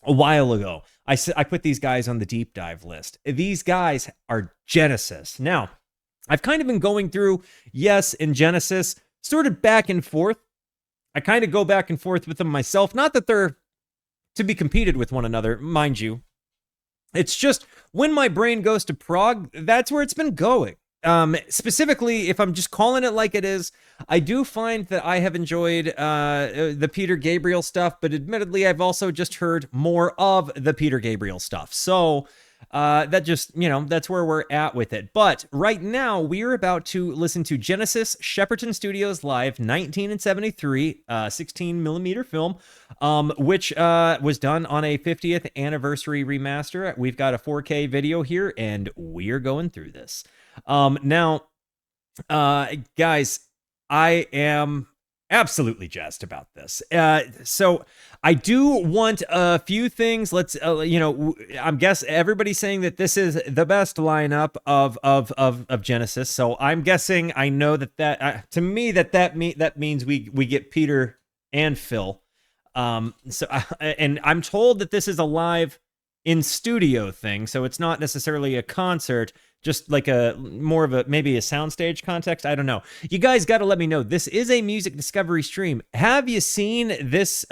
a while ago. I put these guys on the deep dive list. These guys are Genesis. Now, I've kind of been going through Yes and Genesis, sort of back and forth. I kind of go back and forth with them myself. Not that they're to be competed with one another, mind you. It's just when my brain goes to prog, that's where it's been going. Specifically, if I'm just calling it like it is, I do find that I have enjoyed the Peter Gabriel stuff, but admittedly, I've also just heard more of the Peter Gabriel stuff. So that just, that's where we're at with it. But right now, we're about to listen to Genesis Shepperton Studios Live 1973, 16 millimeter film, which was done on a 50th anniversary remaster. We've got a 4K video here, and we're going through this. Now, guys, I am absolutely jazzed about this. So I do want a few things. Let's, I'm guessing everybody's saying that this is the best lineup of Genesis. So I'm guessing, I know that to me, that means we get Peter and Phil. And I'm told that this is a live in studio thing. So it's not necessarily a concert, just like more of maybe a soundstage context. I don't know. You guys got to let me know. This is a music discovery stream. Have you seen this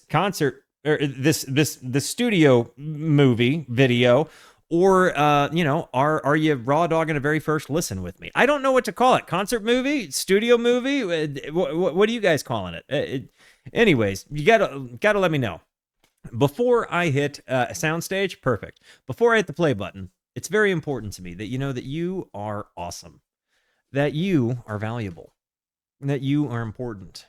concert or this studio movie video, or are you raw dogging a very first listen with me? I don't know what to call it. Concert movie, studio movie. What are you guys calling it? Anyways, you gotta let me know. Before I hit soundstage, perfect. Before I hit the play button, it's very important to me that you know that you are awesome, that you are valuable, that you are important,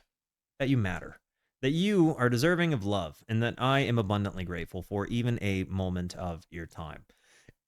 that you matter, that you are deserving of love, and that I am abundantly grateful for even a moment of your time.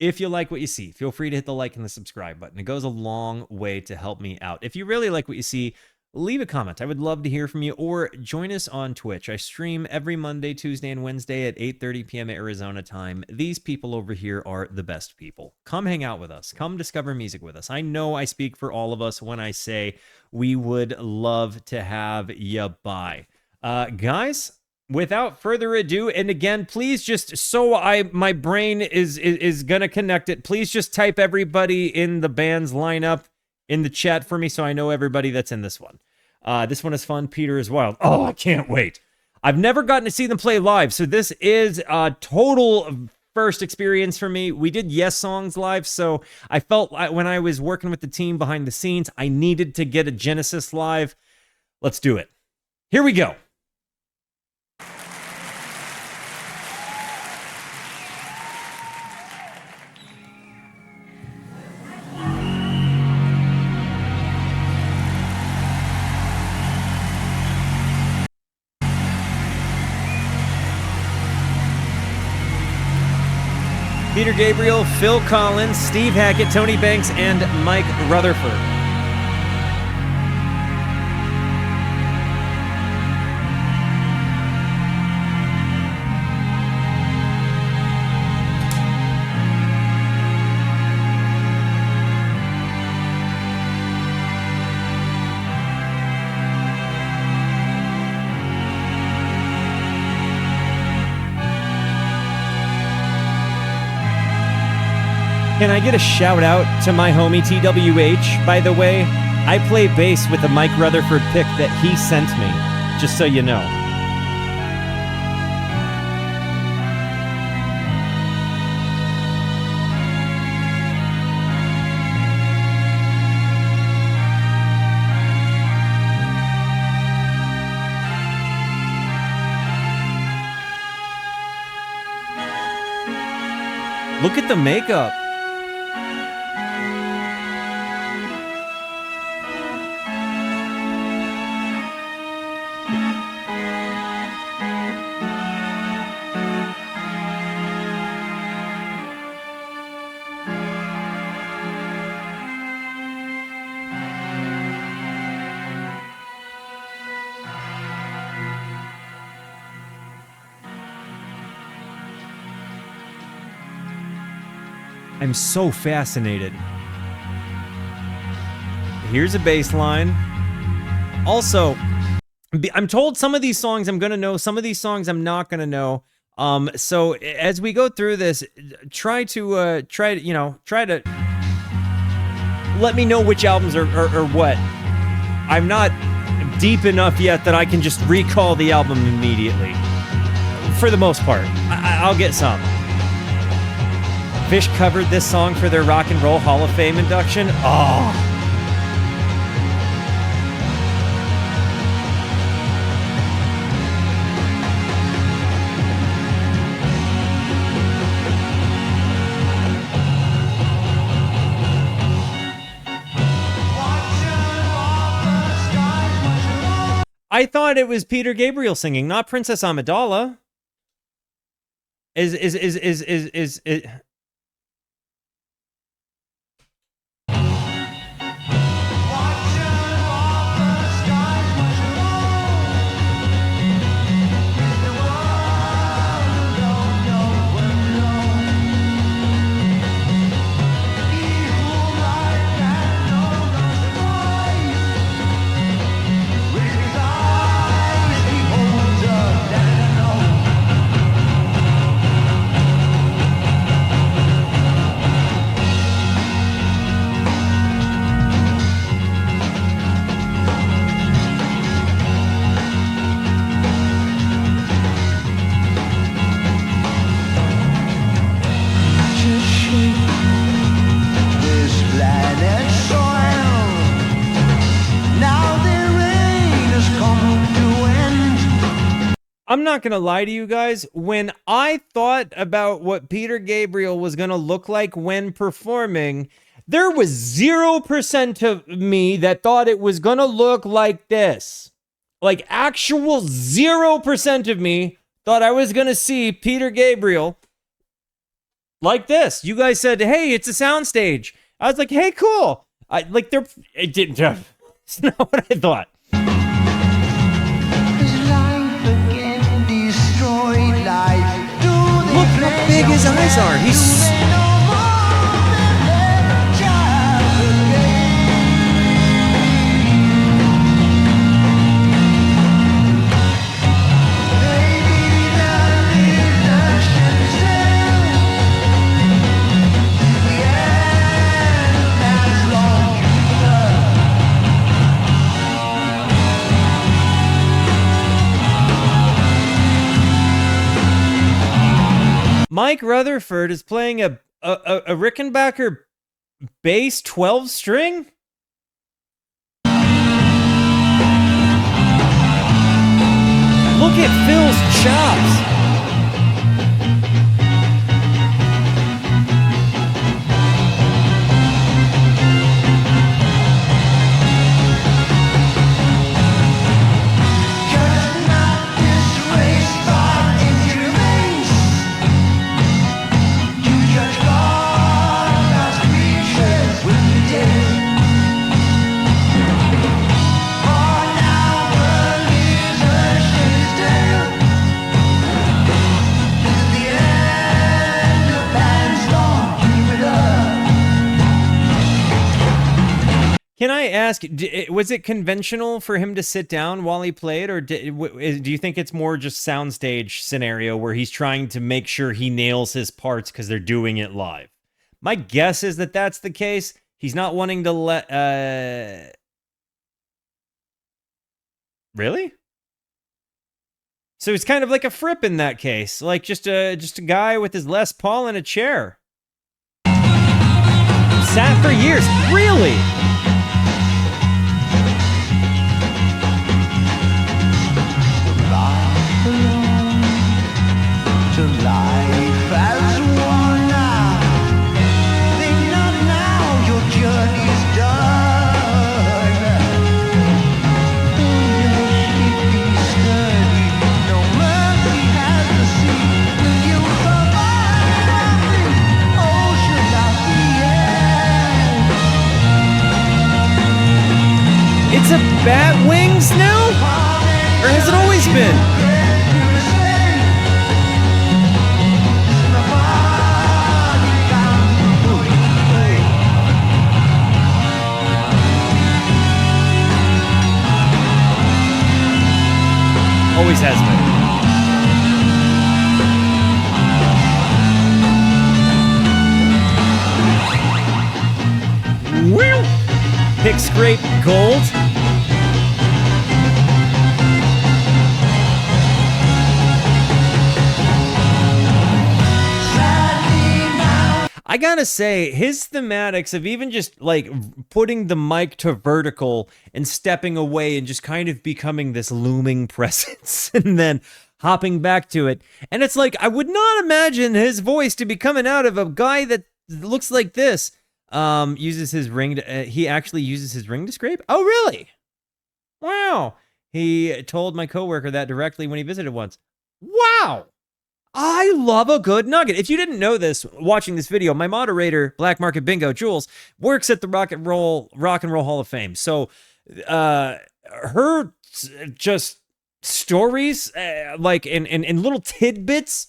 If you like what you see, feel free to hit the like and the subscribe button. It goes a long way to help me out. If you really like what you see, leave a comment. I would love to hear from you, or join us on Twitch. I stream every Monday, Tuesday, and Wednesday at 8:30 p.m. Arizona time. These people over here are the best people. Come hang out with us. Come discover music with us. I know I speak for all of us when I say we would love to have you by. Guys, without further ado, and again, please just my brain is gonna connect it. Please just type everybody in the band's lineup in the chat for me so I know everybody that's in this one. This one is fun. Peter is wild. Oh, I can't wait. I've never gotten to see them play live, so this is a total first experience for me. We did Yes songs live, so I felt when I was working with the team behind the scenes, I needed to get a Genesis live. Let's do it. Here we go. Peter Gabriel, Phil Collins, Steve Hackett, Tony Banks, and Mike Rutherford. Can I get a shout out to my homie TWH? By the way, I play bass with the Mike Rutherford pick that he sent me, just so you know. Look at the makeup. I'm so fascinated. Here's a bass line. Also, I'm told some of these songs I'm going to know, some of these songs I'm not going to know. So as we go through this, try to let me know which albums are what. I'm not deep enough yet that I can just recall the album immediately. For the most part, I'll get some. Fish covered this song for their Rock and Roll Hall of Fame induction. Oh. I thought it was Peter Gabriel singing, not Princess Amidala. Is I'm not going to lie to you guys. When I thought about what Peter Gabriel was going to look like when performing, there was 0% of me that thought it was going to look like this. Like, actual 0% of me thought I was going to see Peter Gabriel like this. You guys said, hey, it's a soundstage. I was like, hey, cool. It didn't. It's not what I thought. Look how big his eyes are. He's... Mike Rutherford is playing a Rickenbacker bass 12 string? Look at Phil's chops. Can I ask, was it conventional for him to sit down while he played, or do you think it's more just soundstage scenario where he's trying to make sure he nails his parts because they're doing it live? My guess is that that's the case. He's not wanting to let... Really? So it's kind of like a Fripp in that case, like just a guy with his Les Paul in a chair. Sat for years, really? It's a bat wings now? Or has it always been? Always has been. straight gold. I gotta say, his thematics of even just like putting the mic to vertical and stepping away and just kind of becoming this looming presence and then hopping back to it. And it's like, I would not imagine his voice to be coming out of a guy that looks like this. Uses his ring to, he actually uses his ring to scrape? Oh, really? Wow. He told my coworker that directly when he visited once. Wow. I love a good nugget. If you didn't know this, watching this video, my moderator, Black Market Bingo, Jules, works at the Rock and Roll Hall of Fame. So, her just stories, like in little tidbits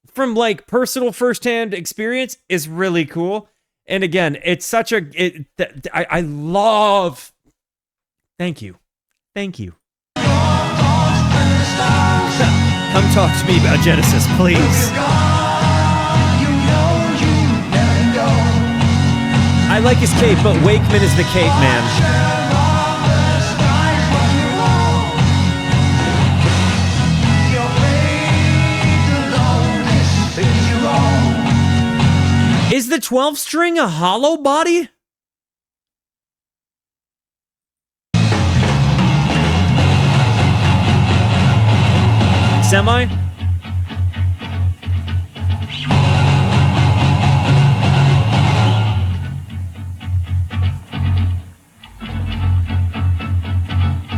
from like personal firsthand experience is really cool. And again, it's such a, I love. Thank you. Come talk to me about Genesis, please. I like his cape, but Wakeman is the cape man. Is the 12 string a hollow body? Semi?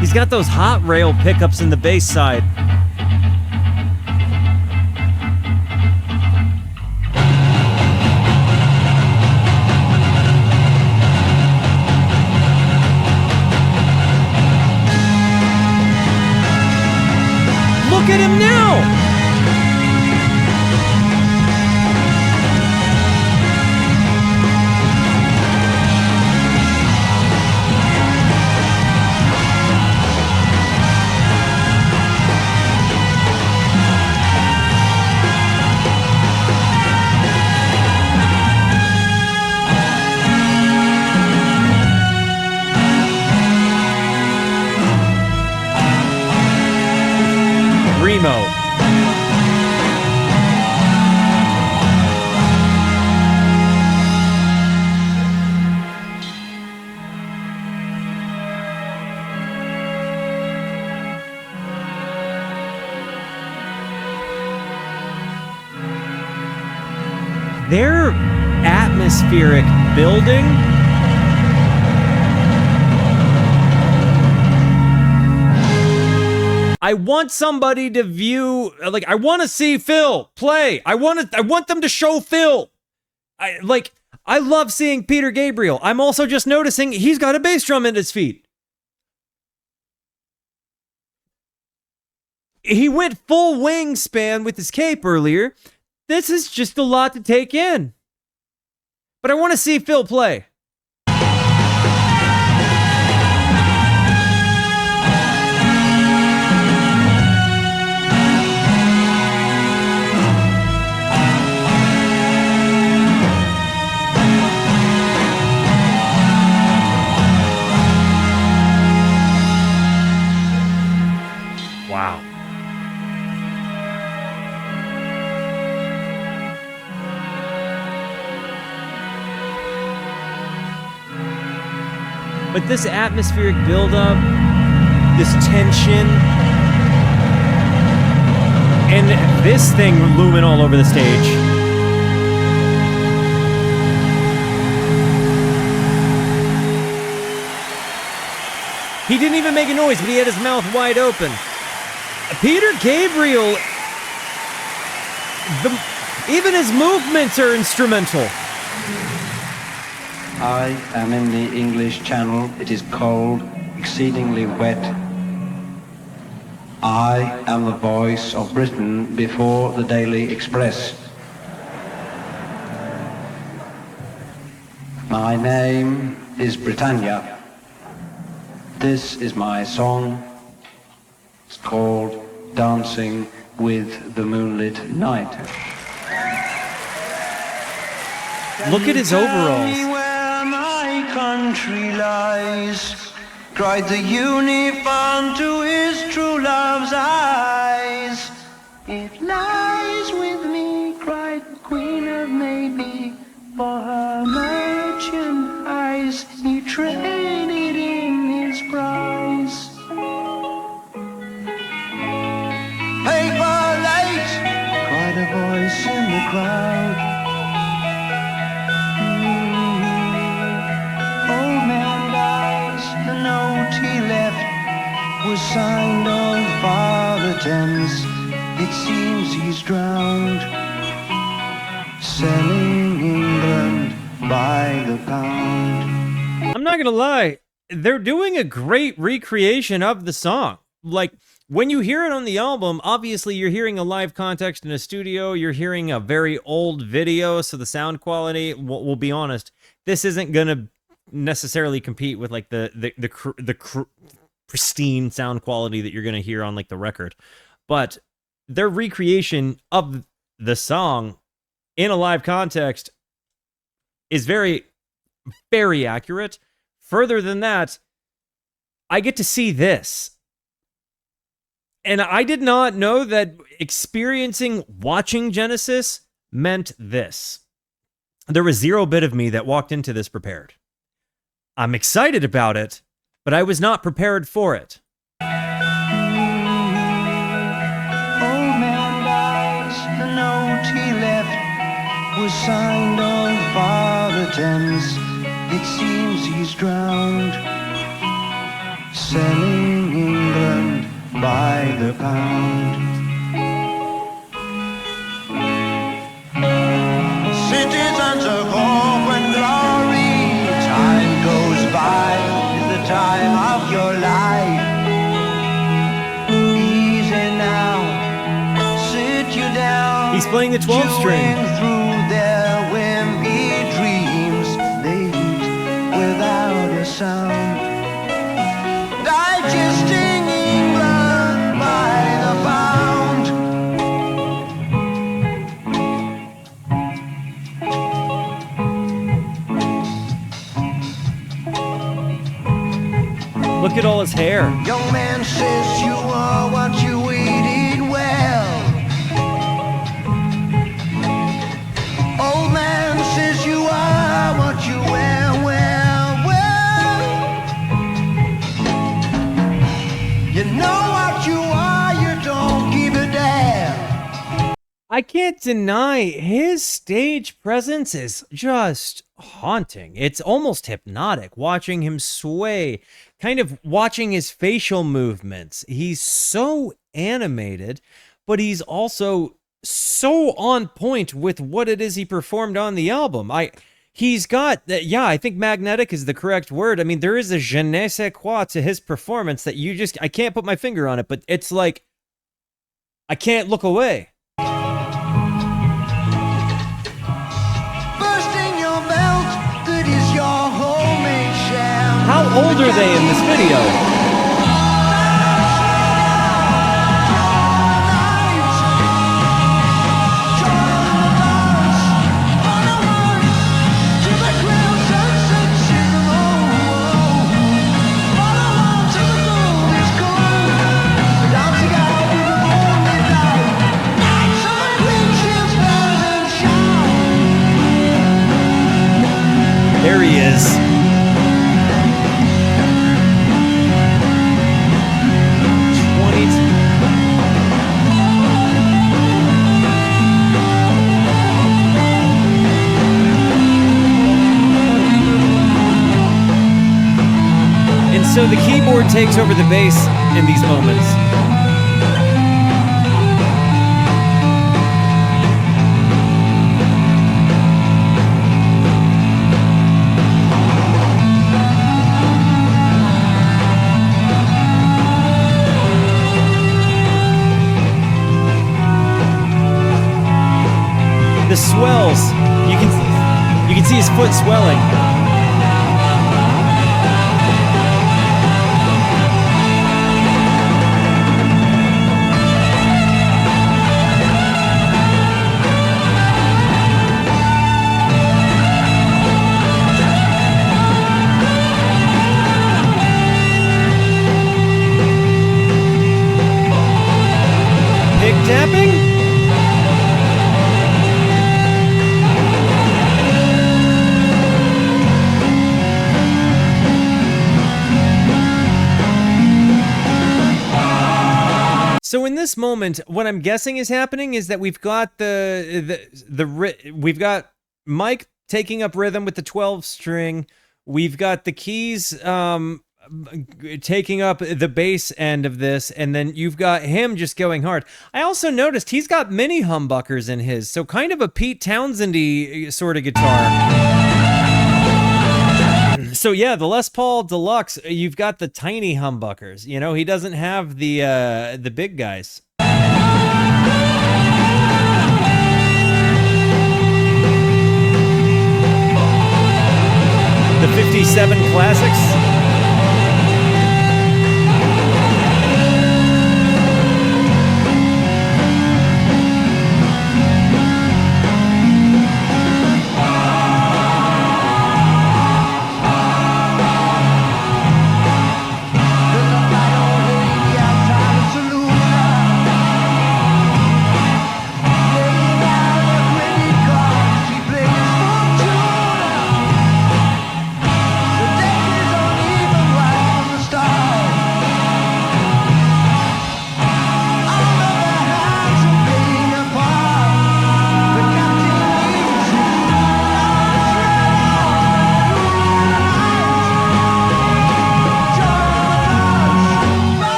He's got those hot rail pickups in the bass side. Look at him now! Remo. Their atmospheric building I want somebody to view, like, I want to see Phil play. I want them to show Phil. I love seeing Peter Gabriel. I'm also just noticing he's got a bass drum at his feet. He went full wingspan with his cape earlier. This is just a lot to take in. But I want to see Phil play. Wow. But this atmospheric buildup, this tension, and this thing looming all over the stage. He didn't even make a noise, but he had his mouth wide open. Peter Gabriel, even his movements are instrumental. I am in the English Channel. It is cold, exceedingly wet. I am the voice of Britain before the Daily Express. My name is Britannia. This is my song. It's called Dancing with the Moonlit Knight. Look at his overalls. Where my my country lies, cried the unicorn to his true love's eyes. It lies with me, cried the Queen of Maybe, for her merchandise he traded in his prize. Paper late, cried a voice in the crowd. Old man dies, the note he left was signed on Father Thames. It seems he's drowned, selling England by the pound. I'm not gonna lie, they're doing a great recreation of the song. Like, when you hear it on the album, obviously you're hearing a live context in a studio, you're hearing a very old video, so the sound quality, we'll be honest, this isn't gonna necessarily compete with like the pristine sound quality that you're gonna hear on like the record. But their recreation of the song in a live context is very, very accurate. Further than that, I get to see this. And I did not know that watching Genesis meant this. There was zero bit of me that walked into this prepared. I'm excited about it, but I was not prepared for it. The note he left was signed on Father Thames. It seems he's drowned, selling England by the pound. Citizens of hope and glory, time goes by, is the time of your life. Easy now, sit you down. He's playing the 12 string. Through their wimpy dreams, they eat without a sound, digesting England by the pound. Look at all his hair. Young man says you are what you eat well. Old man says you are what you wear, well. You know what you are, you don't give a damn. I can't deny his stage presence is just haunting. It's almost hypnotic watching him sway, kind of watching his facial movements. He's so animated, but he's also so on point with what it is he performed on the album. He's got that. Yeah, I think magnetic is the correct word. I mean, there is a je ne sais quoi to his performance that I can't put my finger on it, but it's like, I can't look away. Bursting your belt, that is your homemade sham. How old are they in this video? There he is. And so the keyboard takes over the bass in these moments. The swells, you can see his foot swelling. moment, what I'm guessing is happening is that we've got we've got Mike taking up rhythm with the 12 string. We've got the keys taking up the bass end of this, and then you've got him just going hard. I also noticed he's got mini humbuckers in his, so kind of a Pete Townsend-y sort of guitar. So yeah, the Les Paul Deluxe, you've got the tiny humbuckers. You know, he doesn't have the big guys. The 57 Classics.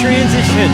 Transition.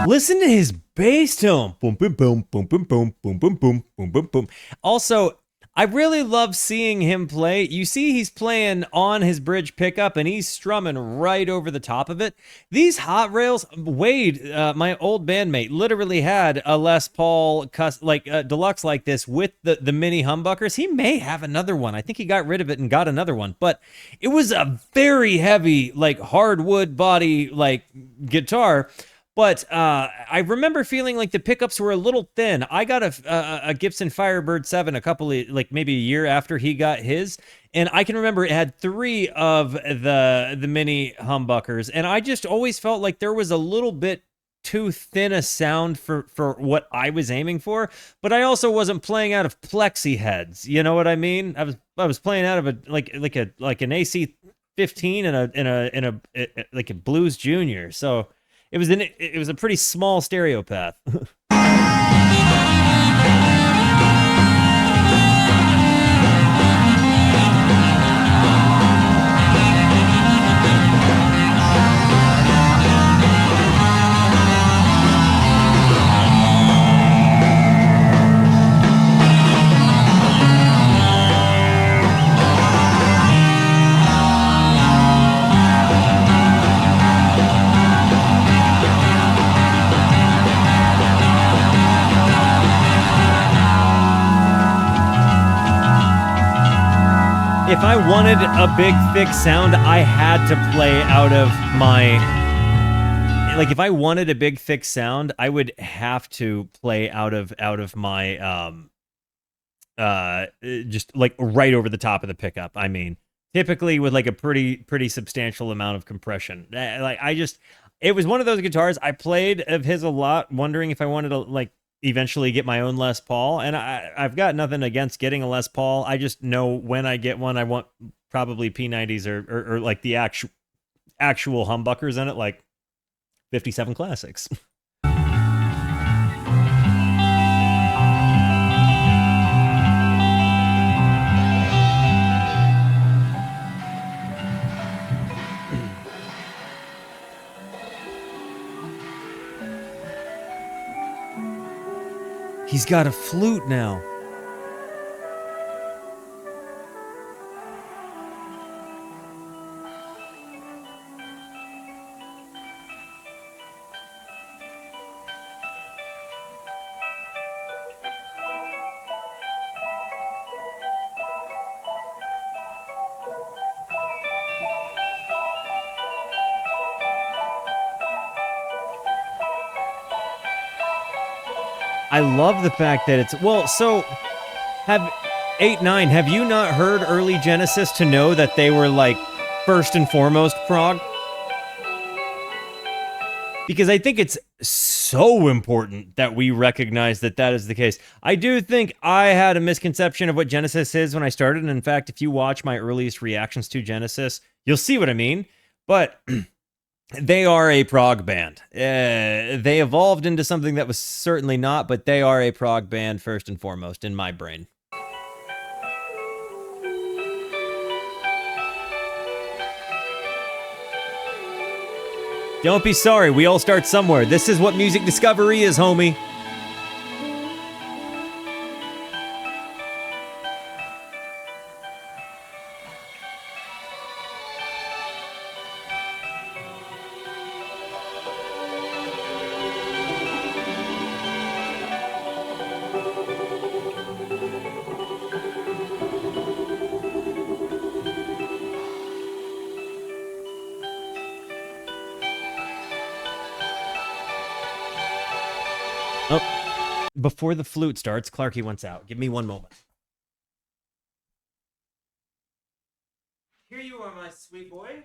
Listen to his bass tone. Boom, boom, boom, boom, boom, boom, boom, boom, boom, boom, boom, boom. Also, I really love seeing him play. You see he's playing on his bridge pickup, and he's strumming right over the top of it. These Hot Rails, Wade, my old bandmate, literally had a Les Paul deluxe like this with the mini humbuckers. He may have another one. I think he got rid of it and got another one. But it was a very heavy, like hardwood body, like guitar. But I remember feeling like the pickups were a little thin. I got a Gibson Firebird 7 a couple of, like maybe a year after he got his. And I can remember it had 3 of the mini humbuckers. And I just always felt like there was a little bit too thin a sound for what I was aiming for. But I also wasn't playing out of plexi heads. You know what I mean? I was playing out of like an AC 15 and a Blues Junior. So it was a pretty small stereo path. If I wanted a big, thick sound, I had to play out of my... Like, if I wanted a big, thick sound, I would have to play out of my... just, like, right over the top of the pickup, I mean. Typically with, like, a pretty substantial amount of compression. Like, it was one of those guitars, I played of his a lot, wondering if I wanted to, like, eventually get my own Les Paul, and I've got nothing against getting a Les Paul. I just know when I get one, I want probably P90s or like the actual humbuckers in it, like 57 Classics. He's got a flute now. I love the fact that it's, well, so have 8, 9, have you not heard early Genesis to know that they were like first and foremost prog? Because I think it's so important that we recognize that that is the case. I do think I had a misconception of what Genesis is when I started. And in fact, if you watch my earliest reactions to Genesis, you'll see what I mean. But they are a prog band. They evolved into something that was certainly not, but they are a prog band first and foremost in my brain. Don't be sorry, we all start somewhere. This is what music discovery is, homie. Before the flute starts, Clarky wants out. Give me one moment. Here you are, my sweet boy.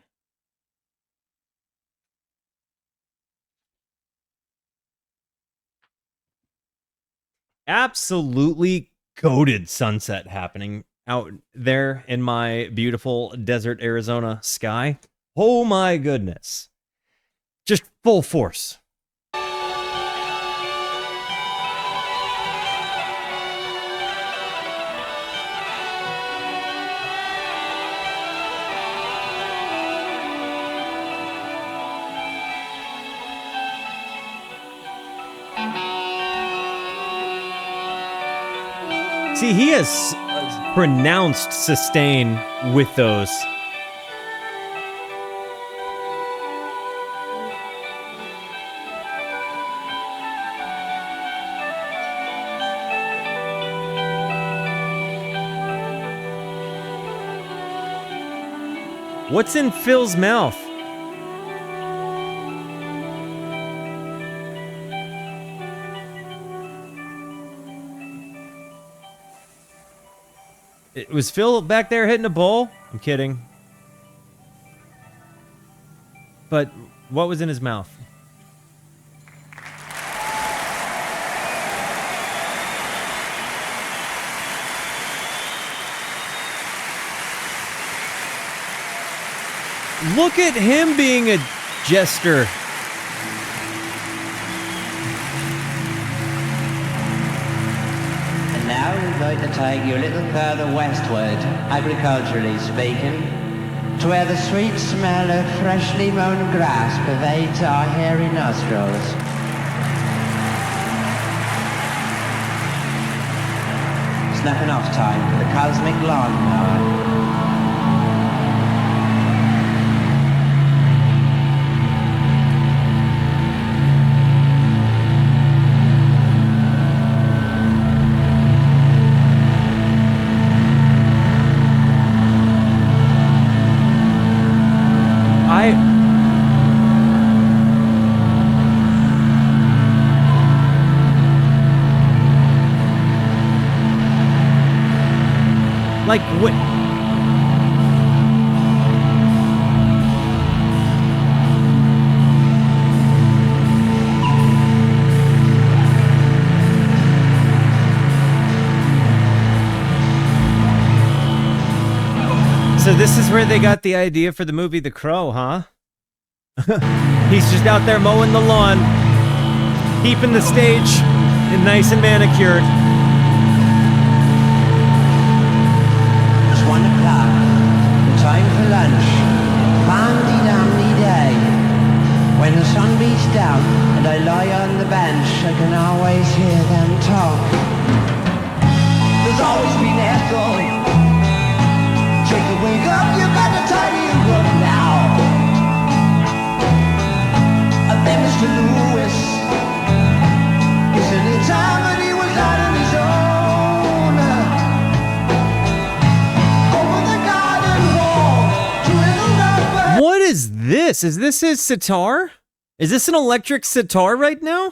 Absolutely goated sunset happening out there in my beautiful desert Arizona sky. Oh my goodness. Just full force. See, he has pronounced sustain with those. What's in Phil's mouth? Was Phil back there hitting a bowl? I'm kidding. But what was in his mouth? Look at him being a jester. Now we'd like to take you a little further westward, agriculturally speaking, to where the sweet smell of freshly mown grass pervades our hairy nostrils. Snapping off time for the cosmic lawnmower. Like, what? So So this is where they got the idea for the movie The Crow, huh? He's just out there mowing the lawn, keeping the stage nice and manicured. It's 1 o'clock, and time for lunch. Balmy day. When the sun beats down and I lie on the bench, I can always hear them talk. There's always been echo. Take a wake up, you got to tidy you up now. And then Mr. Lewis, isn't it time that he was out on his own? Over the garden wall, to little What is this? Is this his sitar? Is this an electric sitar right now?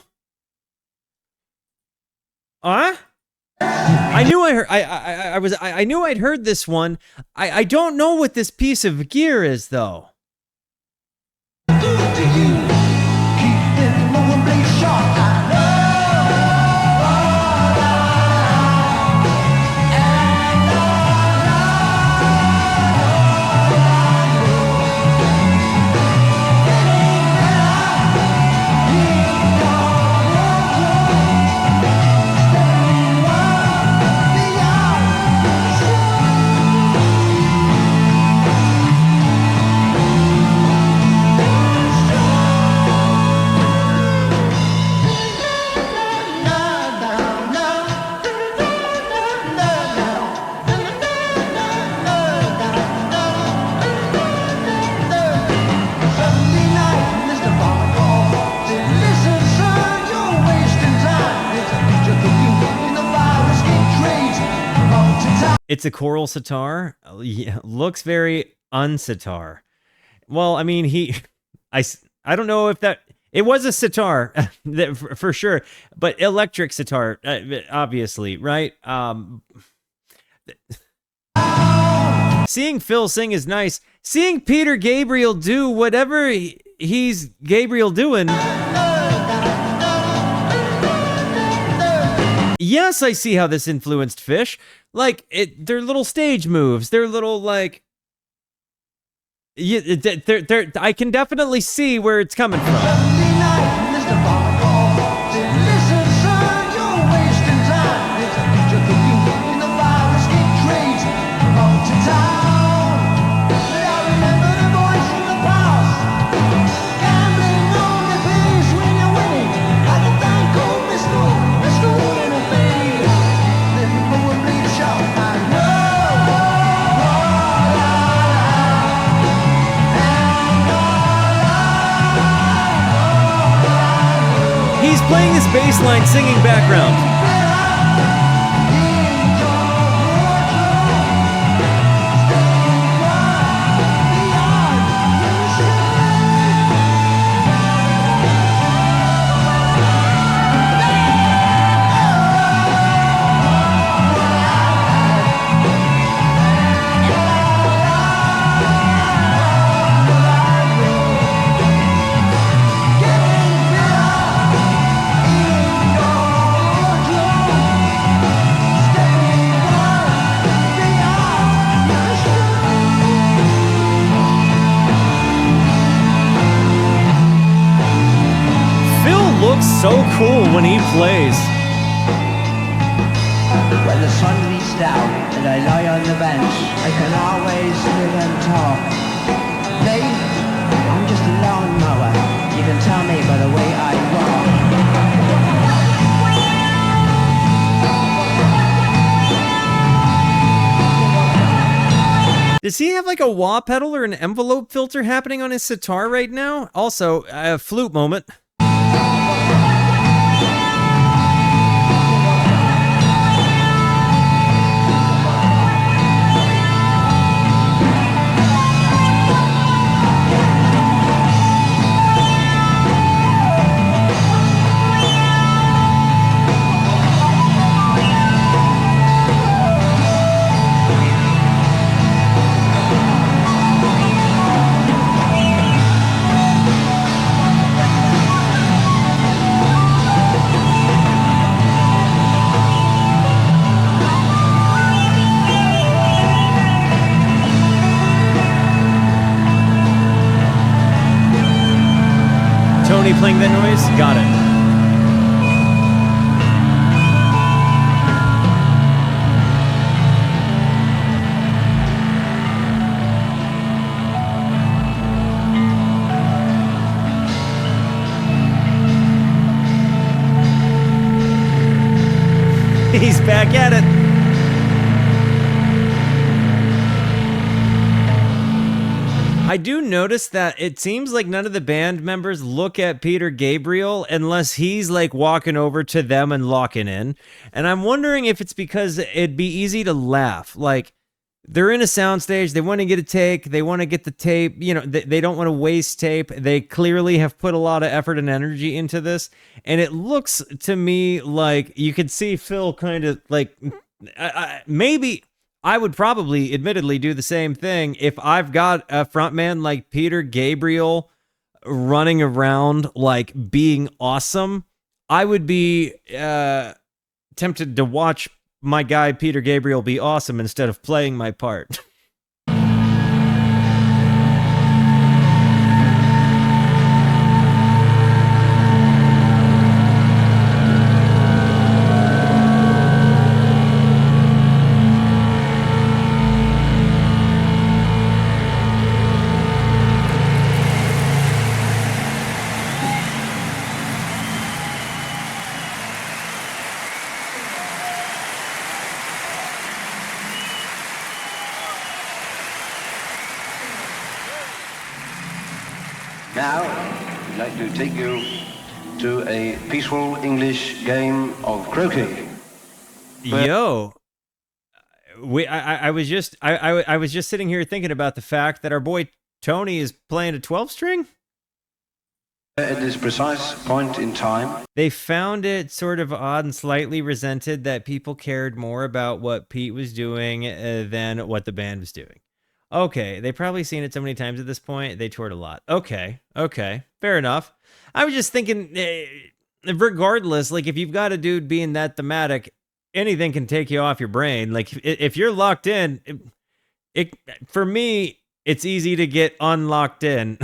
Huh? I knew I heard. I knew I'd heard this one. I don't know what this piece of gear is though. It's a choral sitar. Yeah, looks very unsitar. Well, I mean, I don't know if that, it was a sitar for sure, but electric sitar, obviously, right? Seeing Phil sing is nice. Seeing Peter Gabriel do whatever he's Gabriel doing. Yes, I see how this influenced Fish. Like, they're little stage moves. They're little, like... Yeah, I can definitely see where it's coming from. Playing this bass line singing background. So cool when he plays. When the sun beats down and I lie on the bench, I can always hear them talk. Dave, I'm just a lawnmower. You can tell me by the way I walk. Does he have like a wah pedal or an envelope filter happening on his sitar right now? Also, a flute moment. Tony playing that noise? Got it. He's back at it. I do notice that it seems like none of the band members look at Peter Gabriel unless he's like walking over to them and locking in. And I'm wondering if it's because it'd be easy to laugh. Like, they're in a soundstage, they want to get a take, they want to get the tape, you know, they don't want to waste tape. They clearly have put a lot of effort and energy into this. And it looks to me like you could see Phil kind of like, maybe I would probably admittedly do the same thing if I've got a frontman like Peter Gabriel running around like being awesome. I would be tempted to watch my guy Peter Gabriel be awesome instead of playing my part. Now, I'd like to take you to a peaceful English game of croquet. Yo, I was just sitting here thinking about the fact that our boy Tony is playing a 12-string. At this precise point in time, They found it sort of odd and slightly resented that people cared more about what Pete was doing than what the band was doing. Okay, they probably seen it so many times at this point, they toured a lot. Okay, fair enough. I was just thinking, regardless, like if you've got a dude being that thematic, anything can take you off your brain. Like if you're locked in, for me, it's easy to get unlocked in.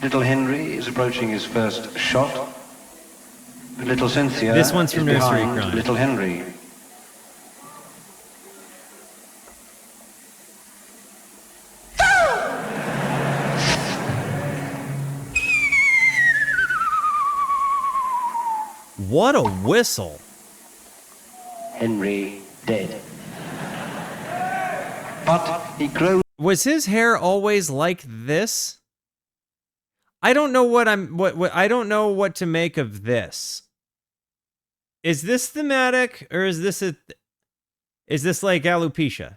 little Henry is approaching his first shot. But little Cynthia This one's from is Nursery behind Crime. little Henry. What a whistle. Henry dead. But he grows. Was his hair always like this? I don't know what I don't know what to make of this. Is this thematic or is this like alopecia?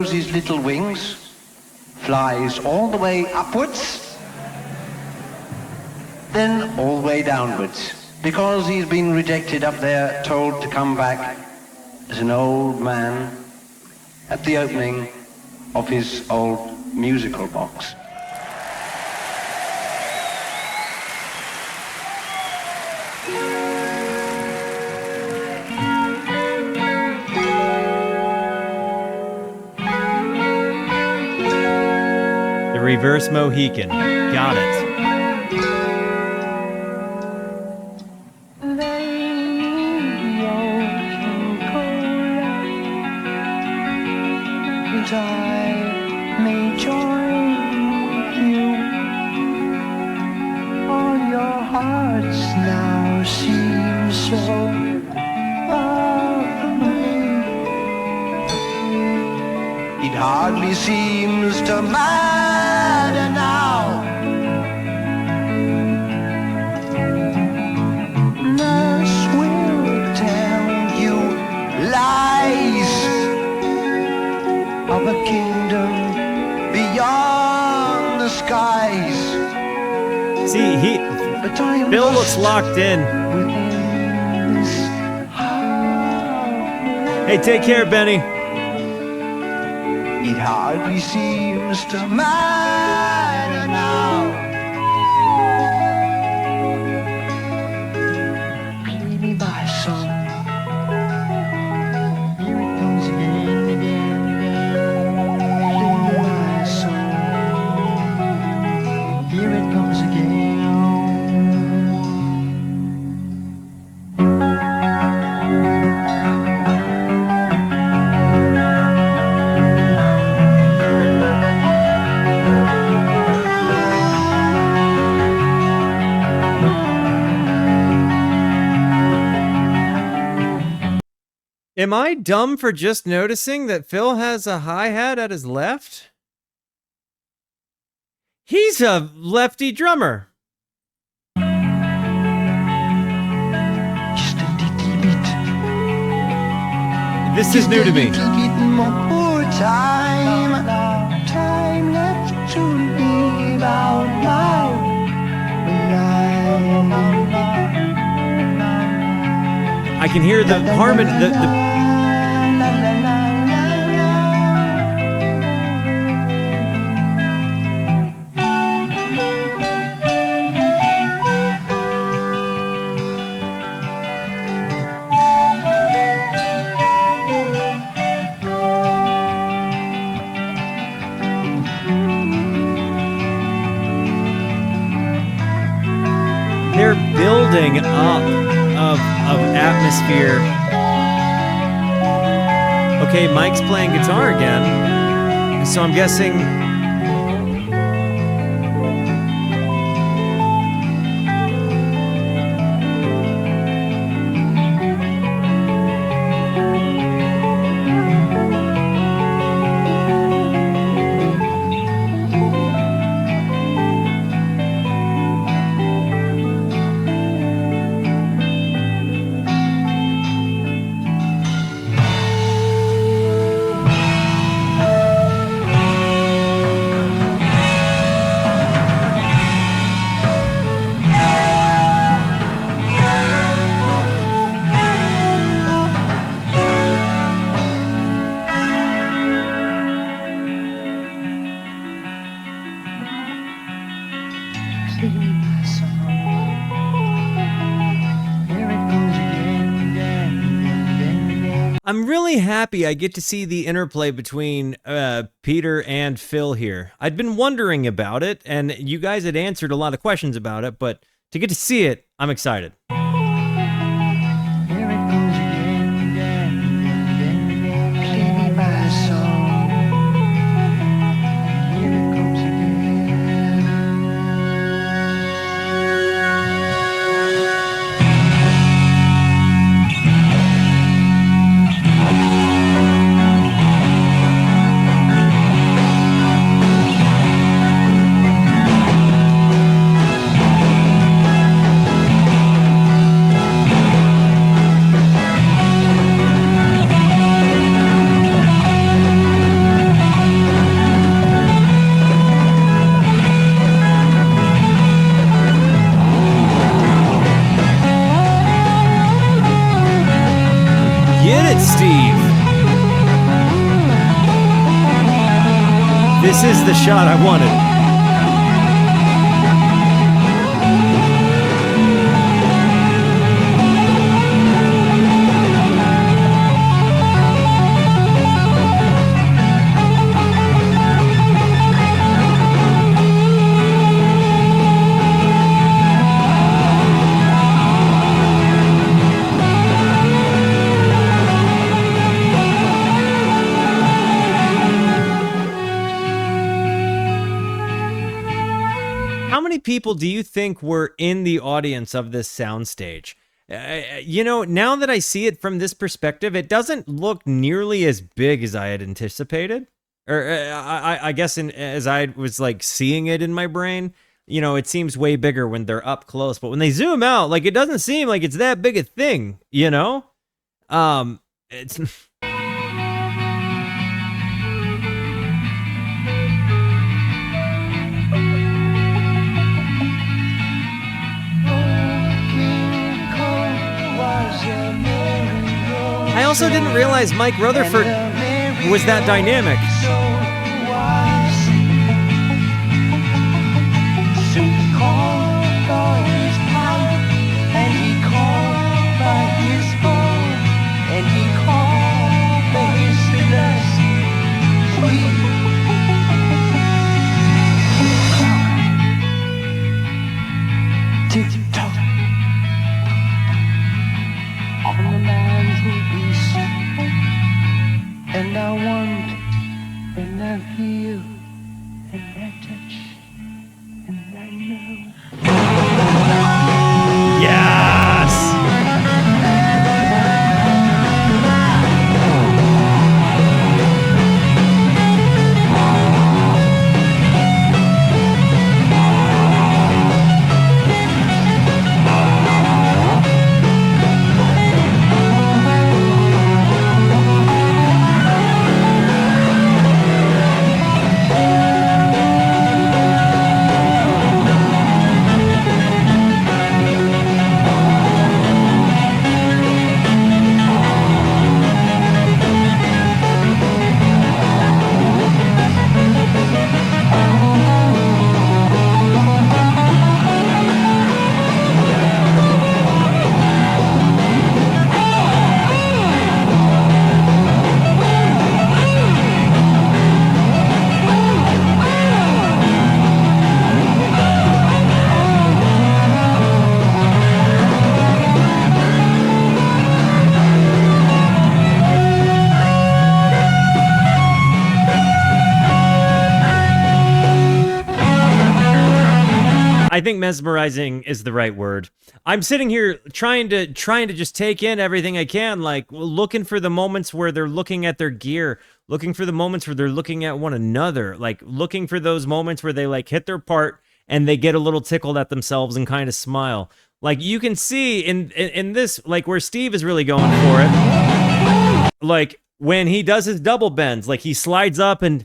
His little wings, flies all the way upwards, then all the way downwards. Because he's been rejected up there, told to come back as an old man at the opening of his old musical box. The reverse Mohican. Got it. I may join you. All your hearts now seem so far from me. It hardly seems to matter now. Nurse will tell you lies of a kingdom beyond the skies. See, But I am Bill lost looks locked in. within this heart. Hey, take care, Benny. It hardly seems to matter now. Play me my song. Here it comes again, again, again. Play me my song. Here it Am I dumb for just noticing that Phil has a hi-hat at his left? He's a lefty drummer. Just a little bit. This is new to me. Little bit more time. Time left to live out my life. I can hear the harmony, the they're building up of atmosphere. Okay, Mike's playing guitar again, so I'm guessing. I'm really happy I get to see the interplay between Peter and Phil here. I'd been wondering about it, and you guys had answered a lot of questions about it, but to get to see it, I'm excited. Steve. This is the shot I wanted. People do you think were in the audience of this soundstage? You know, now that I see it from this perspective, it doesn't look nearly as big as I had anticipated. Or I guess as I was like seeing it in my brain, you know, it seems way bigger when they're up close. But when they zoom out, like it doesn't seem like it's that big a thing, you know? It's... I also didn't realize Mike Rutherford was that dynamic. And I want I think mesmerizing is the right word. I'm sitting here trying to just take in everything I can, like looking for the moments where they're looking at their gear, looking for the moments where they're looking at one another, like looking for those moments where they like hit their part and they get a little tickled at themselves and kind of smile. Like you can see in this, like where Steve is really going for it, like when he does his double bends, like he slides up and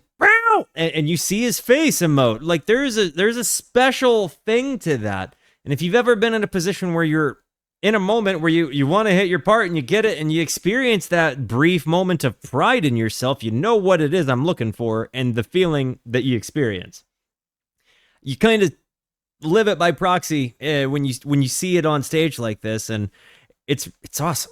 you see his face emote. Like there's a special thing to that. And if you've ever been in a position where you're in a moment where you want to hit your part and you get it and you experience that brief moment of pride in yourself, you know what it is I'm looking for and the feeling that you experience. You kind of live it by proxy when you see it on stage like this, and it's awesome.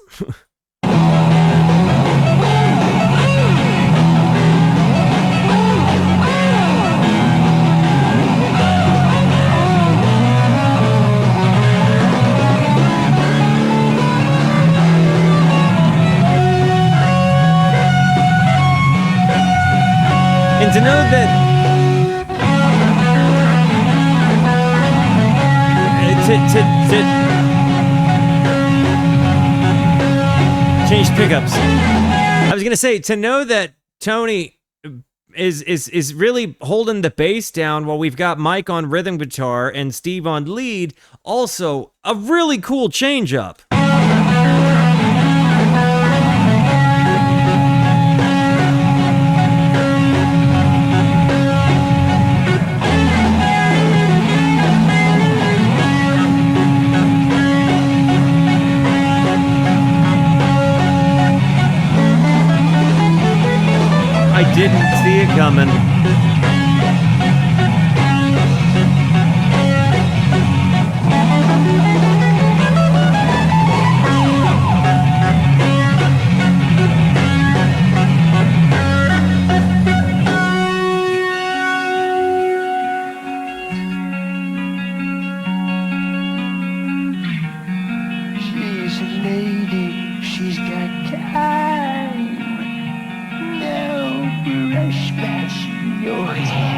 And to know that to change pickups. I was gonna say, to know that Tony is really holding the bass down while we've got Mike on rhythm guitar and Steve on lead, also a really cool change up. I didn't see it coming. She's a lady, she's got time. No brush past your hair.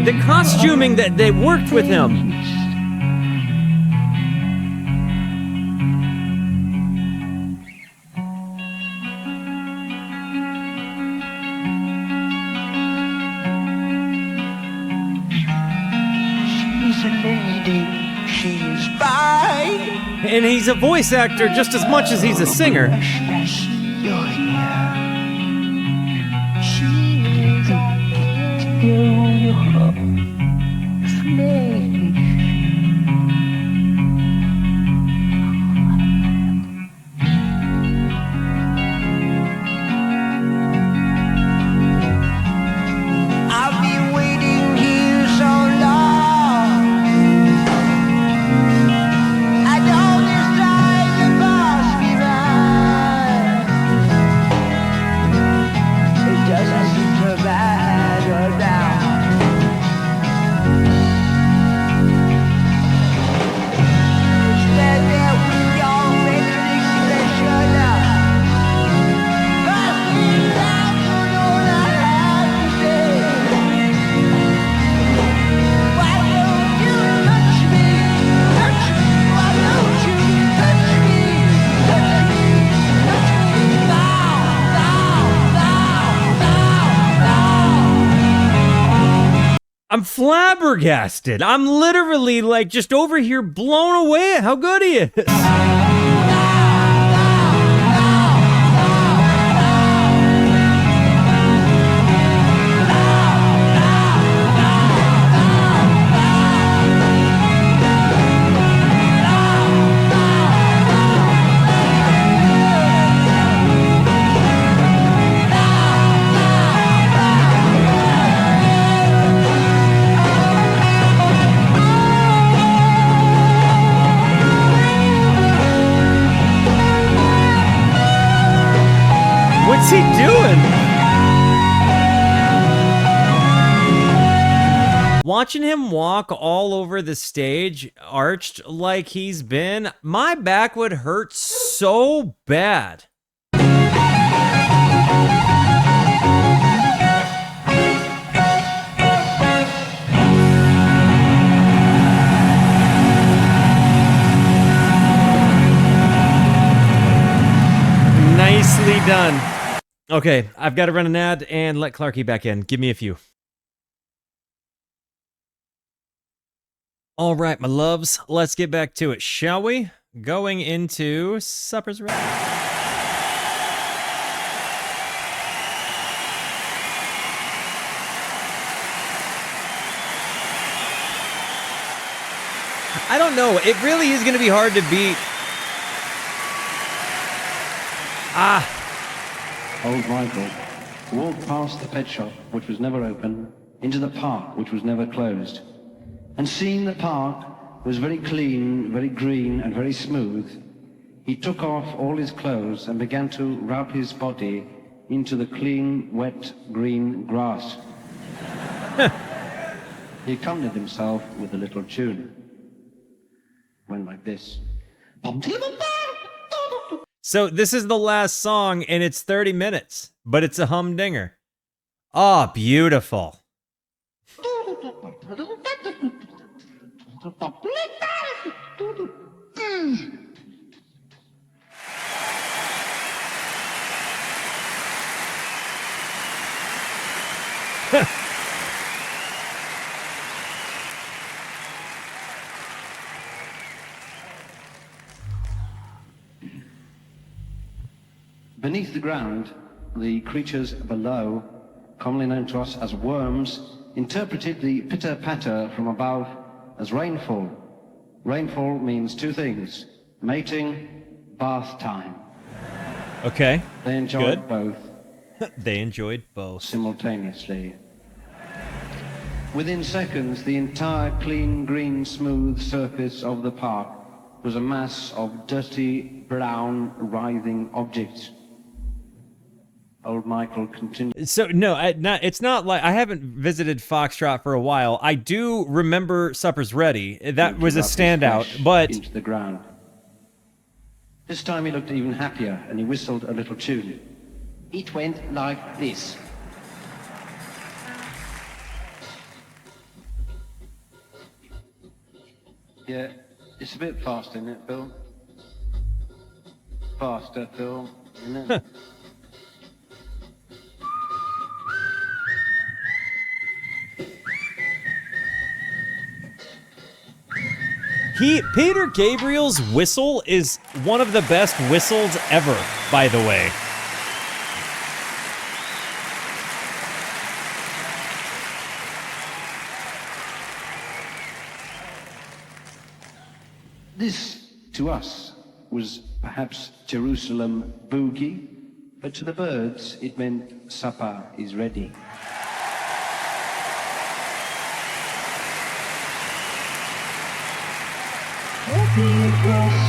The costuming that they worked with him. She's a lady, she's fine. And he's a voice actor just as much as he's a singer. Brush past your hair. She's got your flesh. I've been waiting here so long. I don't decide to pass me by. It doesn't seem to matter now. Stand there with your facial expression now. Pass me down to all I have to say. Why don't you touch me? Touch me. Why don't you touch me? Touch me. Touch me now, now. I'm flabbergasted. I'm literally like just over here blown away at how good he is. What's he doing? Watching him walk all over the stage, arched like he's been, my back would hurt so bad. done. Okay, I've got to run an ad and let Clarky back in. Give me a few. All right, my loves, let's get back to it, shall we? Going into Supper's Ready. I don't know. It really is going to be hard to beat. Old Michael walked past the pet shop, which was never open, into the park, which was never closed. And seeing the park was very clean, very green, and very smooth, he took off all his clothes and began to rub his body into the clean, wet, green grass. He accompanied himself with a little tune. Went like this. So this is the last song, and it's 30 minutes, but it's a humdinger. Oh, beautiful. Beneath the ground, the creatures below, commonly known to us as worms, interpreted the pitter-patter from above as rainfall. Rainfall means two things: mating, bath time. Okay. They enjoyed both They enjoyed both. simultaneously. Within seconds, the entire clean, green, smooth surface of the park was a mass of dirty, brown, writhing objects. Old Michael continued. So no, it's not like I haven't visited Foxtrot for a while. I do remember Supper's Ready. That was a standout, but into the ground. This time he looked even happier, and he whistled a little tune. It went like this. Yeah, it's a bit fast, isn't it, Bill? Faster, Phil, isn't it? Peter Gabriel's whistle is one of the best whistles ever, by the way. This, to us, was perhaps Jerusalem boogie, but to the birds it meant supper is ready. Walking across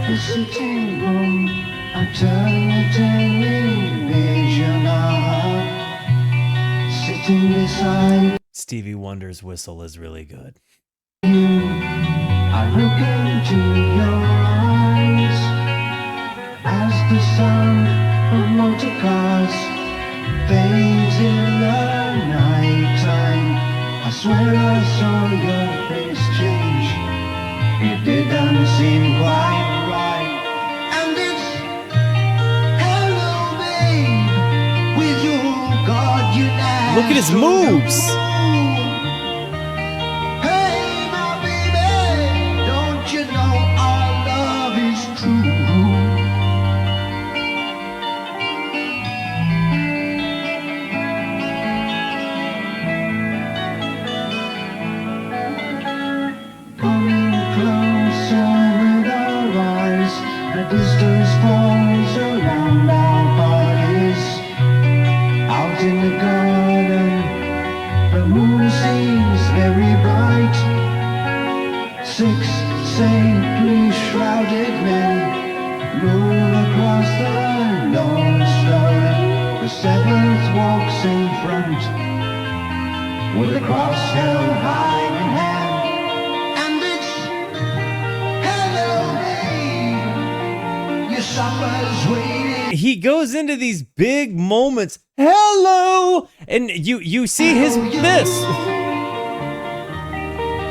the sitting room, alternating vision of sitting beside Stevie Wonder's whistle is really good. you. I look into your eyes as the sound of motor cars fades in the nighttime. I swear I saw your face change. It didn't seem quite right. And it's hello, babe, with your guardian eyes. Look at his moves. Hey, my baby, don't you know our love is true? Coming closer with our eyes, a distance falls around our bodies. Out in the garden, the moon seems very bright. 6 saintly shrouded men move across the lawn slowly. The 7th walks in front with the cross held high in hand. And it's hello, babe, your supper's waiting. He goes into these big moments. Hello, and you see his fist.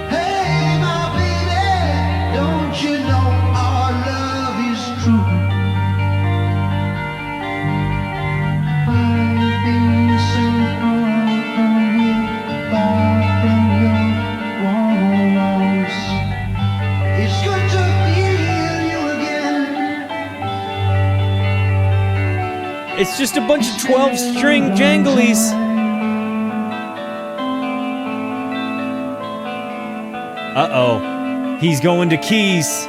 Hey, my baby, don't you know our love is true? It's just a bunch of 12-string janglies. Uh-oh. He's going to keys.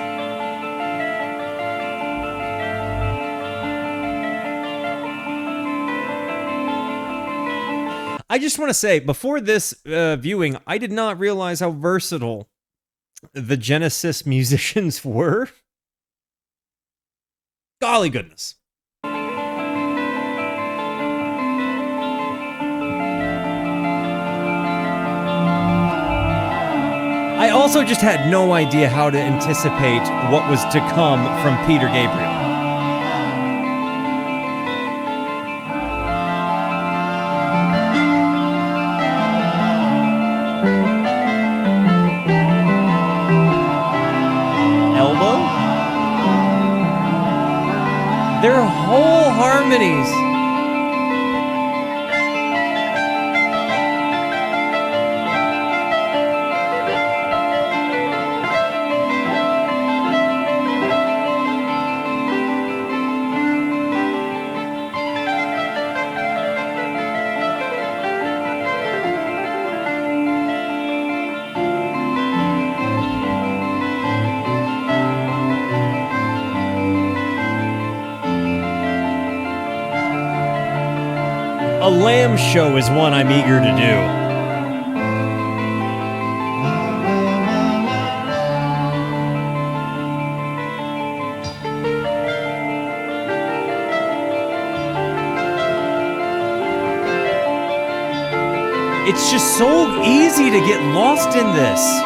I just want to say, before this viewing, I did not realize how versatile the Genesis musicians were. Golly goodness. I also just had no idea how to anticipate what was to come from Peter Gabriel. Their whole harmonies. A lamb show is one I'm eager to do. It's just so easy to get lost in this.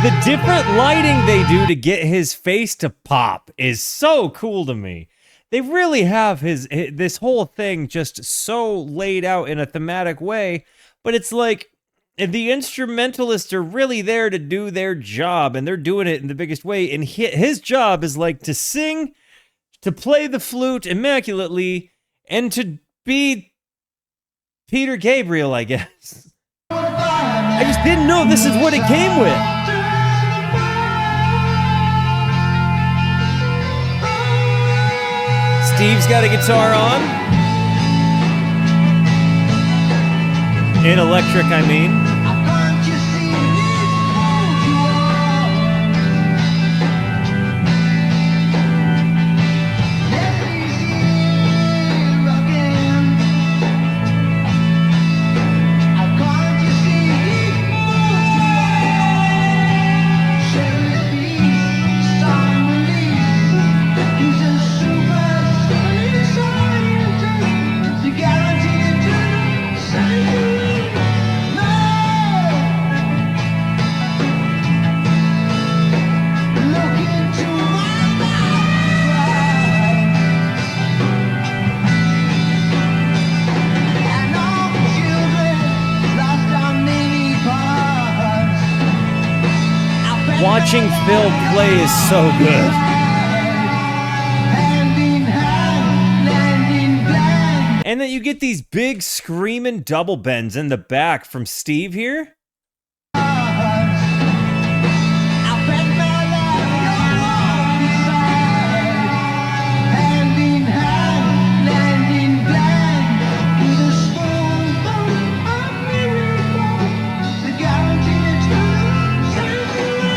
The different lighting they do to get his face to pop is so cool to me. They really have this whole thing just so laid out in a thematic way, but it's like the instrumentalists are really there to do their job, and they're doing it in the biggest way, and his job is like to sing, to play the flute immaculately, and to be Peter Gabriel, I guess. I just didn't know this is what it came with. Steve's got a guitar on. In electric, I mean. Watching Phil play is so good. And then you get these big screaming double bends in the back from Steve here.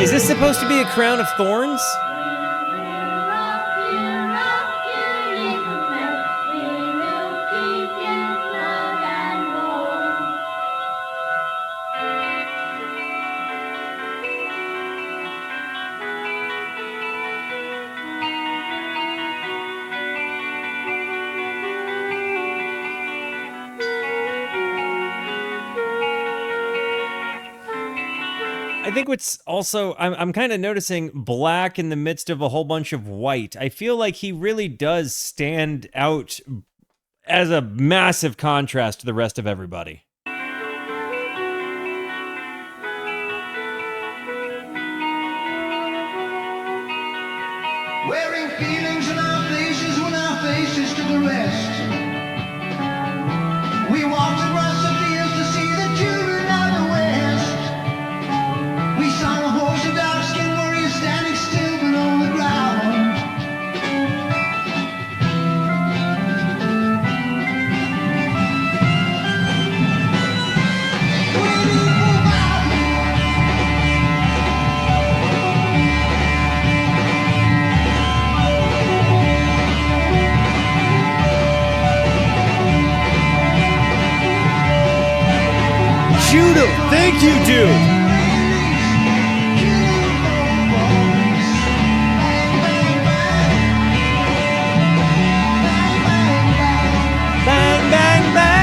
Is this supposed to be a crown of thorns? think what's also I'm kind of noticing black in the midst of a whole bunch of white. I feel like he really does stand out as a massive contrast to the rest of everybody. Wearing feelings in our faces when our faces took a rest. We walked across the fields to see the children of the West. We saw a horse of dark skin warrior standing still below the ground. Shoot him! Thank you, dude! Bang, bang, bang!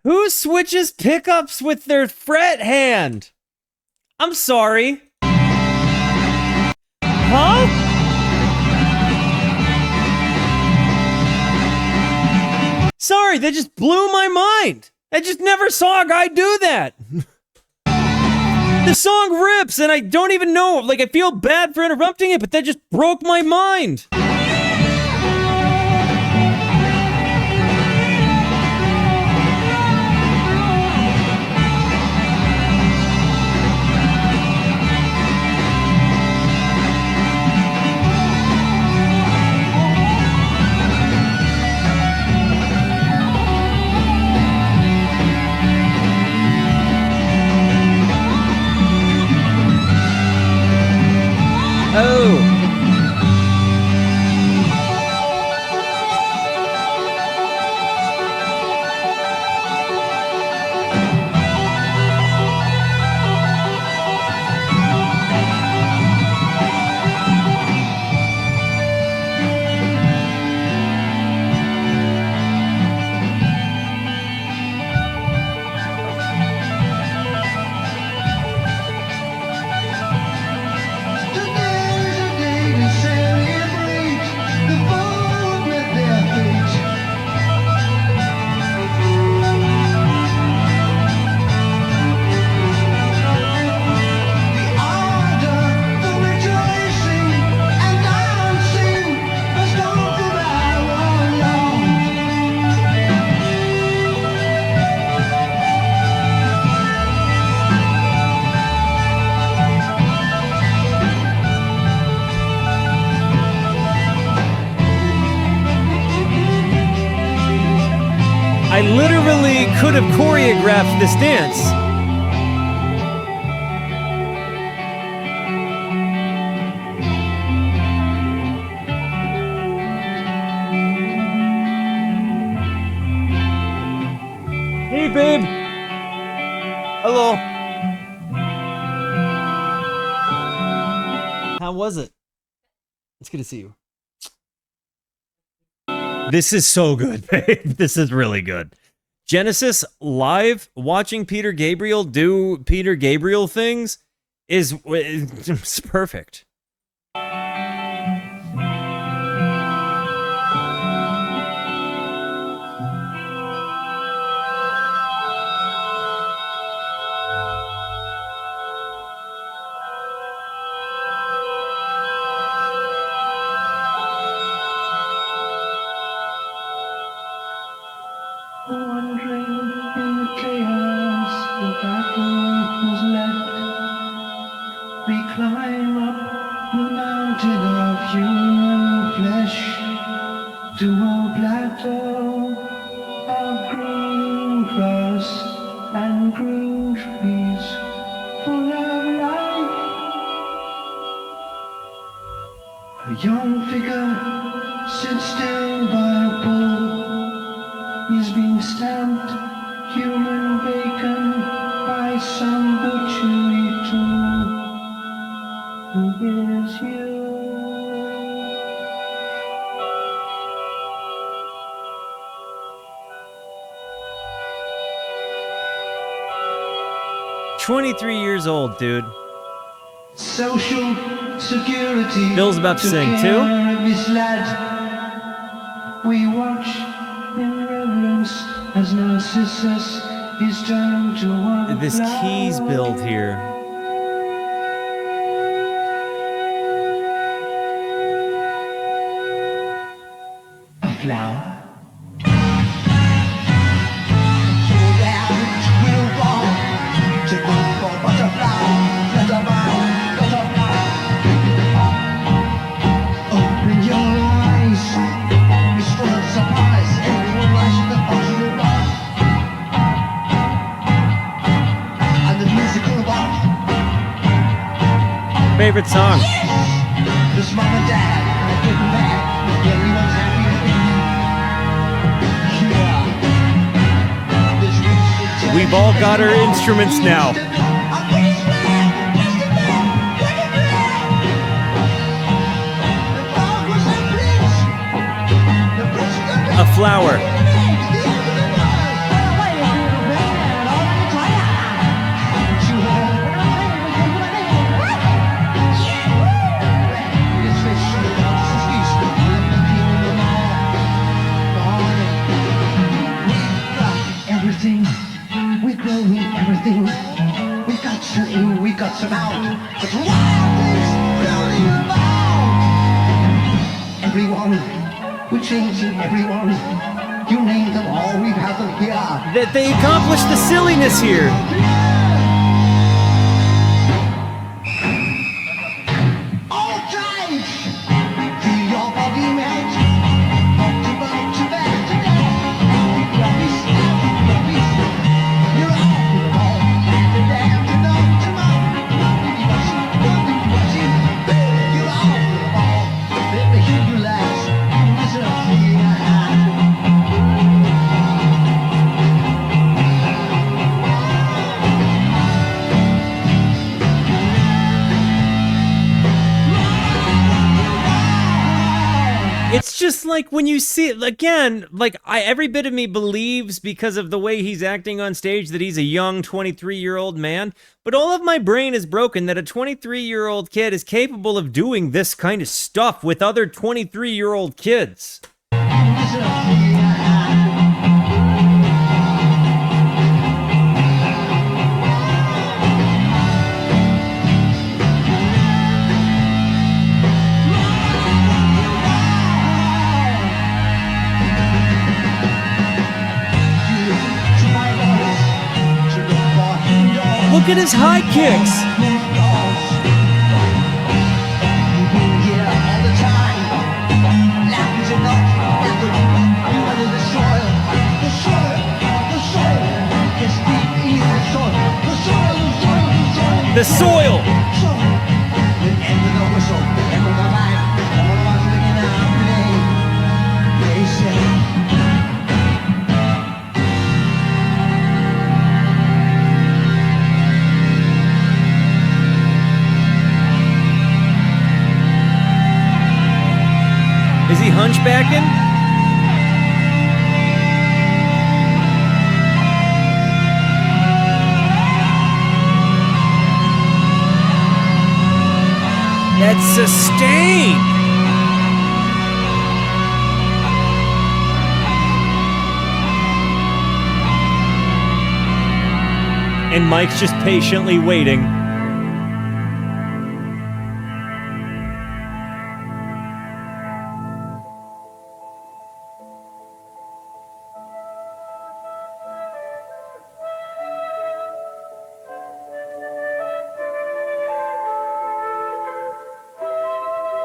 Who switches pickups with their fret hand? I'm sorry. Huh? Sorry, that just blew my mind. I just never saw a guy do that. The song rips and I don't even know, like I feel bad for interrupting it, but that just broke my mind. Oh. I literally could have choreographed this dance. Hey, babe. Hello. How was it? It's good to see you. This is so good, babe. This is really good. Genesis live watching Peter Gabriel do Peter Gabriel things is it's perfect. Wandering in the to a plateau of green grass and green trees full of life. A young figure sits still by a bowl. He's been stamped human bacon by some butchery tool. Who is you? 23 years old, dude. Social security. Bill's about to took sing, care too. of his lad. We watch in reverence as Narcissus is turned to one. This keys build here. A flower. Open your eyes. This world's surprise. Everyone likes the possible life. And the musical box. Favorite song? This mom and dad are getting back. Everyone's happy to be here. We've all got our instruments now. A flower. Everything, we're growing everything. We got some in, we got some out. But wild things really about. Everyone, we're changing everyone. You name them all, we've had them here. That they accomplished the silliness here. All time, feel your body melt. About to back today. Rubbish, rubbish. You're out with the ball. And the damn to know tomorrow. You're out with the ball. Let me hear you last. Listen up, It's just like when you see it again, like every bit of me believes because of the way he's acting on stage that he's a young 23-year-old man, but all of my brain is broken that a 23-year-old kid is capable of doing this kind of stuff with other 23-year-old kids. Look at his high kicks. The soil. Is he hunchbacking? That's sustained. And Mike's just patiently waiting.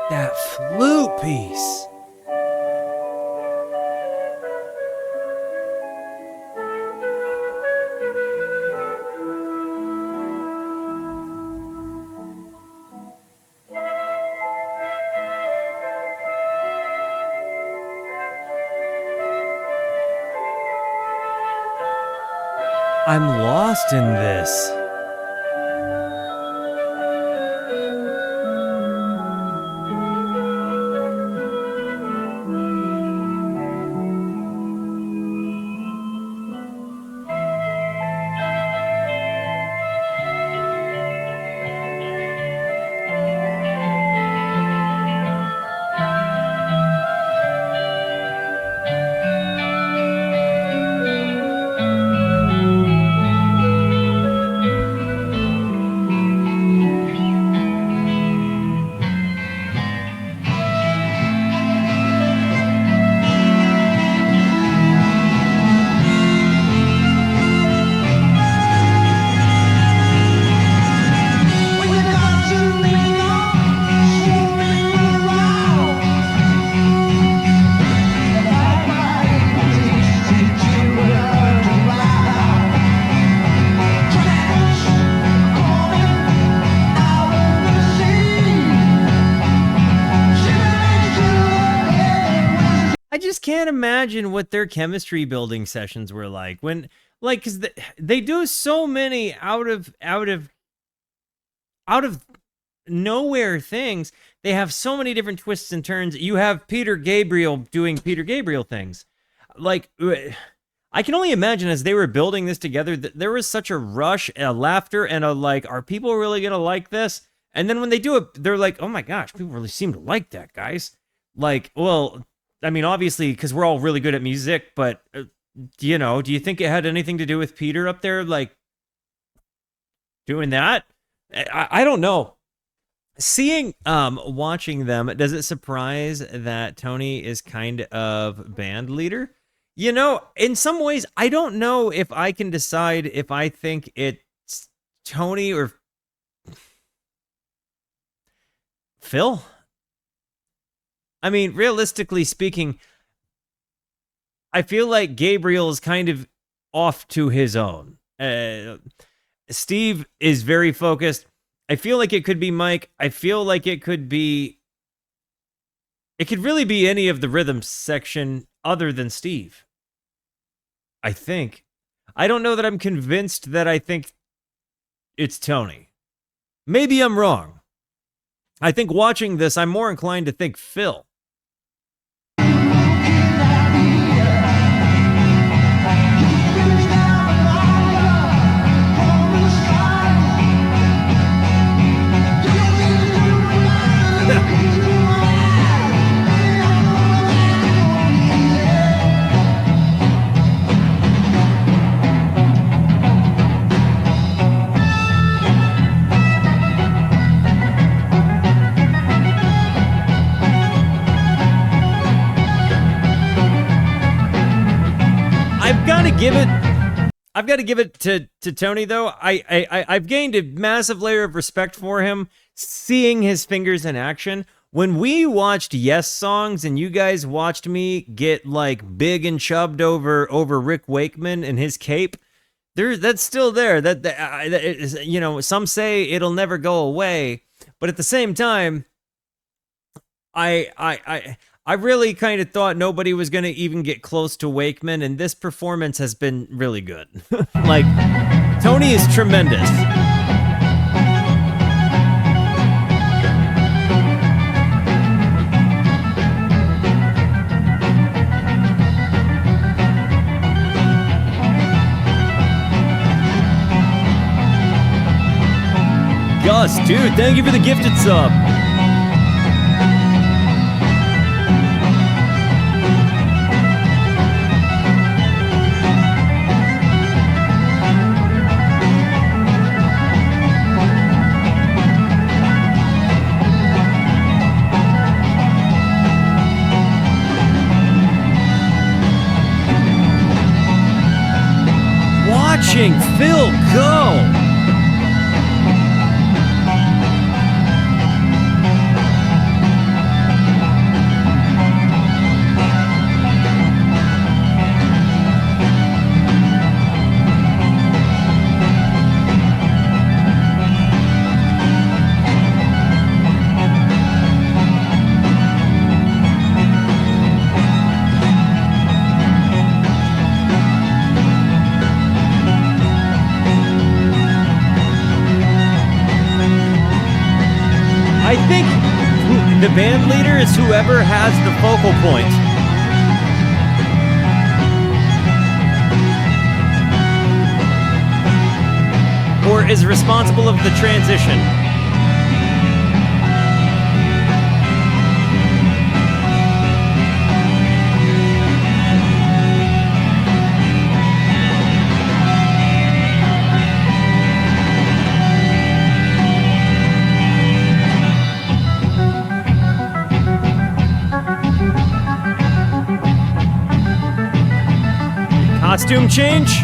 That flute piece. I'm lost in this. Can't imagine what their chemistry building sessions were like when, like, because they do so many out of nowhere things. They have so many different twists and turns. You have Peter Gabriel doing Peter Gabriel things. Like, I can only imagine as they were building this together that there was such a rush, a laughter, and a like, are people really gonna like this? And then when they do it, they're like, oh my gosh, people really seem to like that, guys. Like, well, I mean, obviously, because we're all really good at music, but, you know, do you think it had anything to do with Peter up there, like, doing that? I don't know. Watching them, does it surprise that Tony is kind of band leader? You know, in some ways, I don't know if I can decide if I think it's Tony or Phil. I mean, realistically speaking, I feel like Gabriel is kind of off to his own. Steve is very focused. I feel like it could be Mike. I feel like it could really be any of the rhythm section other than Steve. I think. I don't know that I'm convinced that I think it's Tony. Maybe I'm wrong. I think watching this, I'm more inclined to think Phil. I've got to give it to Tony, though. I've gained a massive layer of respect for him, seeing his fingers in action. When we watched Yes songs and you guys watched me get like big and chubbed over Rick Wakeman and his cape, that's still there. That is, you know, some say it'll never go away, but at the same time, I really kind of thought nobody was going to even get close to Wakeman, and this performance has been really good. Like, Tony is tremendous. Gus, dude, thank you for the gifted sub. Watching Phil go. band leader is whoever has the focal point. Or is responsible of the transition. Costume change?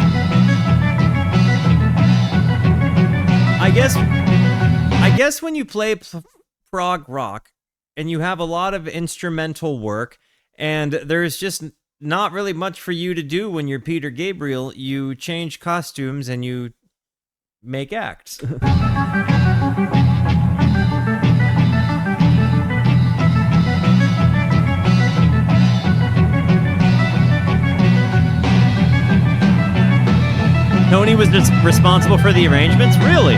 I guess when you play prog rock and you have a lot of instrumental work and there's just not really much for you to do when you're Peter Gabriel, you change costumes and you make acts. Tony was just responsible for the arrangements? Really?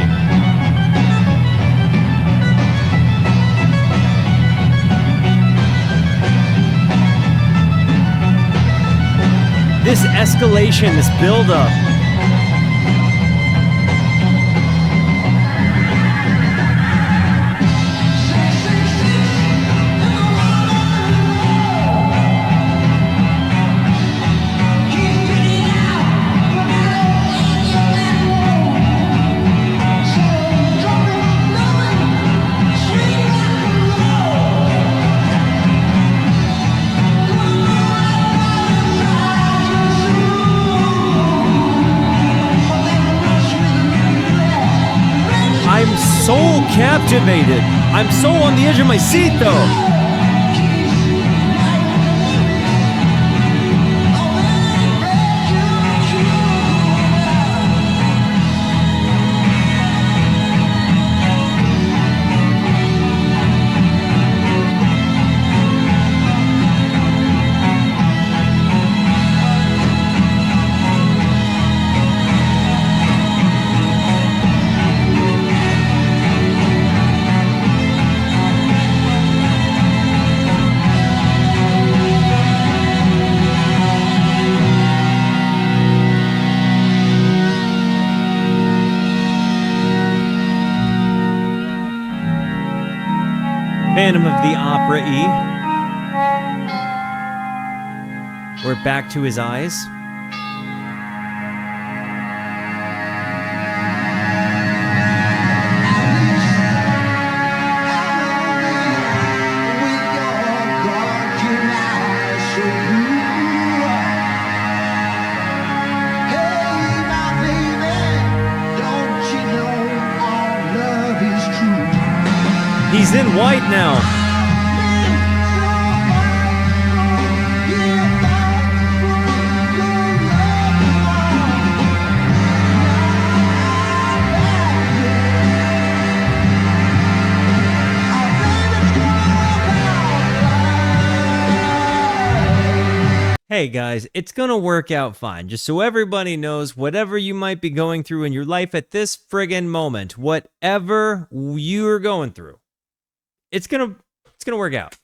This escalation, this build-up. So captivated. I'm so on the edge of my seat, though. Phantom of the Opera E. We're back to his eyes. He's in white now. Hey guys, it's gonna work out fine. Just so everybody knows, whatever you might be going through in your life at this friggin' moment, whatever you're going through, it's gonna work out.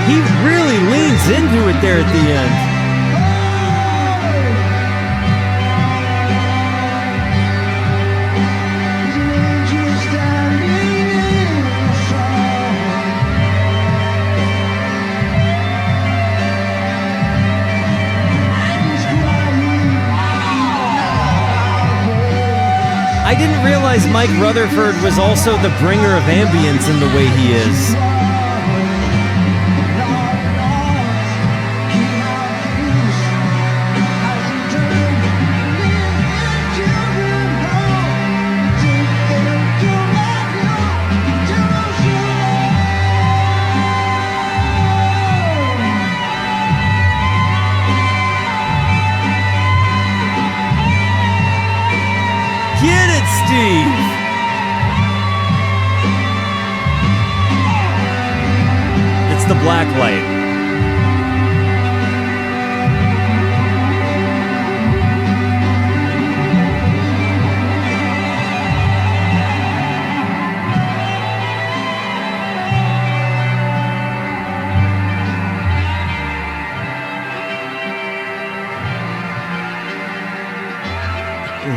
He really leans into it there at the end. I didn't realize Mike Rutherford was also the bringer of ambience in the way he is. the black light.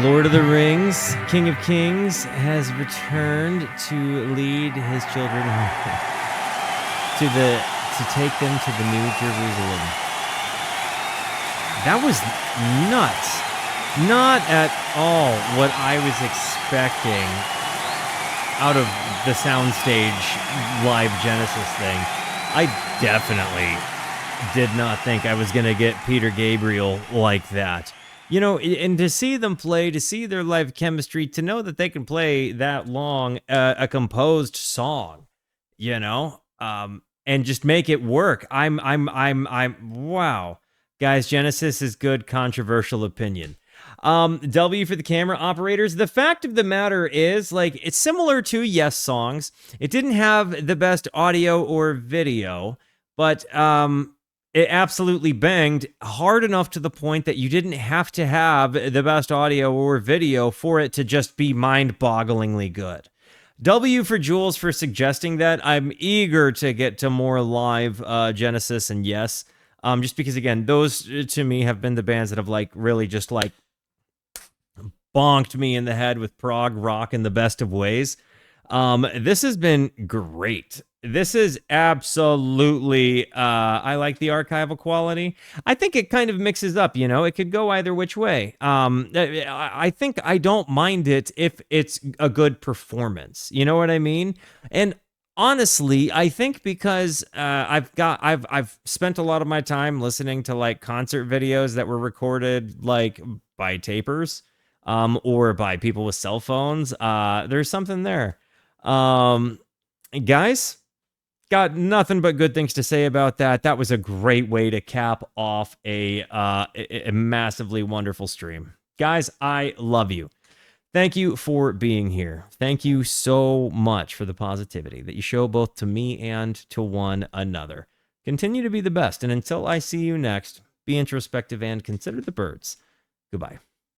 Lord of the Rings, King of Kings, has returned to lead his children to take them to the New Jerusalem. That was nuts. Not at all what I was expecting out of the soundstage live Genesis thing. I definitely did not think I was going to get Peter Gabriel like that. You know, and to see them play, to see their live chemistry, to know that they can play that long a composed song, you know, and just make it work. I'm wow. Guys, Genesis is good, controversial opinion. W for the camera operators. The fact of the matter is, like, it's similar to Yes songs. It didn't have the best audio or video, but it absolutely banged hard enough to the point that you didn't have to have the best audio or video for it to just be mind-bogglingly good. W for Jules for suggesting that. I'm eager to get to more live Genesis and Yes, just because, again, those to me have been the bands that have like really just like bonked me in the head with prog rock in the best of ways. This has been great. This is absolutely, I like the archival quality. I think it kind of mixes up, you know, it could go either which way. I think I don't mind it if it's a good performance, you know what I mean? And honestly, I think because I've spent a lot of my time listening to like concert videos that were recorded like by tapers, or by people with cell phones. There's something there. Guys, got nothing but good things to say about that. That was a great way to cap off a massively wonderful stream. Guys, I love you. Thank you for being here. Thank you so much for the positivity that you show both to me and to one another. Continue to be the best, and until I see you next, be introspective and consider the birds. Goodbye.